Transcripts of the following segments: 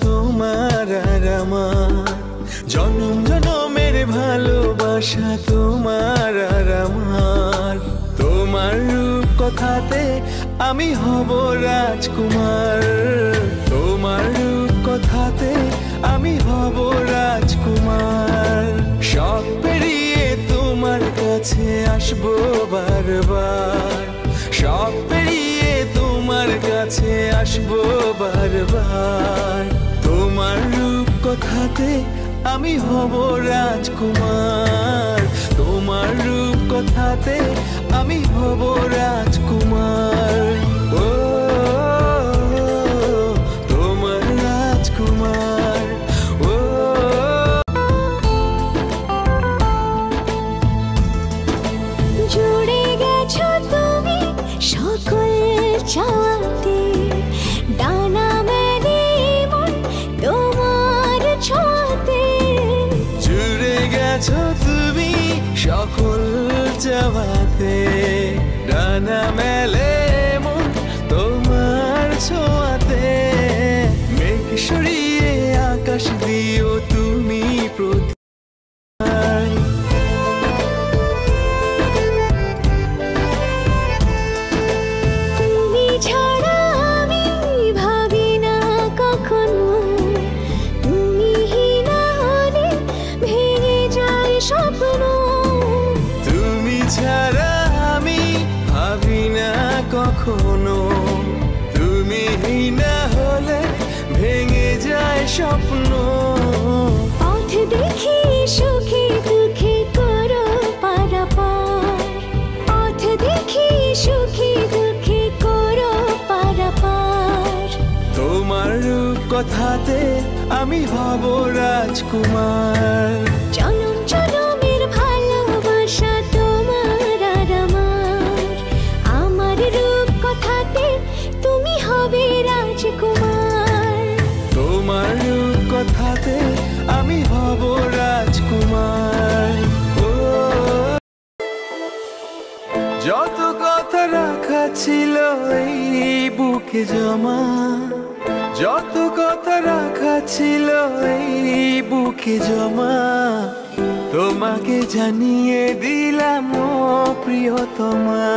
তোমার আর আমার, জনম জনমের ভালোবাসা তোমার আর আমার। তোমার রূপ কথাতে আমি হব রাজকুমার, তোমার রূপ কথাতে আমি হব রাজকুমার। সব পেরিয়ে তোমার কাছে আসবো বারবার, সব পেরিয়ে তোমার কাছে আসবো বারবার। তোমার রূপ কথাতে আমি হব রাজকুমার, তোমার রূপ কথাতে আমি হব রাজকুমার। ও তোমার রাজকুমার, ও জুড়ে গেছো তুমি সকল চাওয়াতে, ডানা মেলে মন তোমার ছোঁয়াতে। জুড়ে গেছো তুমি সকল চাওয়াতে, ডানা মেলে মন তোমার ছোঁয়াতে। মেঘ সরিয়ে আকাশ দিও তুমি প্রতিবার, তুমি ছাড়া আমি ভাবি না কখনো, তুমি না হলে ভেঙে যায় স্বপ্ন। তুমি ছাড়া আমি ভাবি না কখনো, তুমি না হলে ভেঙে যায় স্বপ্ন। পথ দেখি সুখে দুঃখে করো পারাপার, পথ দেখি সুখে দুঃখে করো পারাপার। তোমার রূপ কথাতে আমি হব রাজকুমার, জনম জনমের ভালোবাসা তোমার আর আমার। আমার রূপ কথাতে তুমি হবে রাজকুমার, তোমার রূপ কথাতে আমি হব রাজকুমার। ও যত কথা রাখা ছিল এই বুকে জমা, যত কথা রাখা ছিল এই বুকে জমা, তোমাকে জানিয়ে দিলাম ও প্রিয়তমা,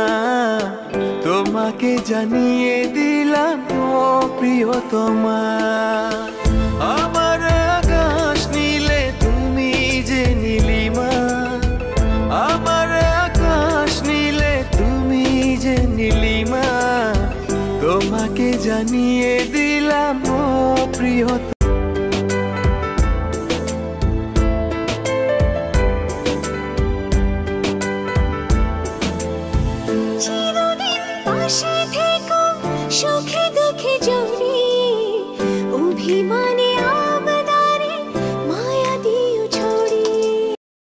তোমাকে জানিয়ে দিলাম ও প্রিয়তমা। আমার আকাশ নীলে তুমি যে নীলিমা, আমার আকাশ নীলে তুমি যে নীলিমা, তোমাকে জানিয়ে দিলাম ও প্রিয়তমা। চিরদিন পাশে থেকো সুখে দুঃখে জড়িয়ে, অভিমান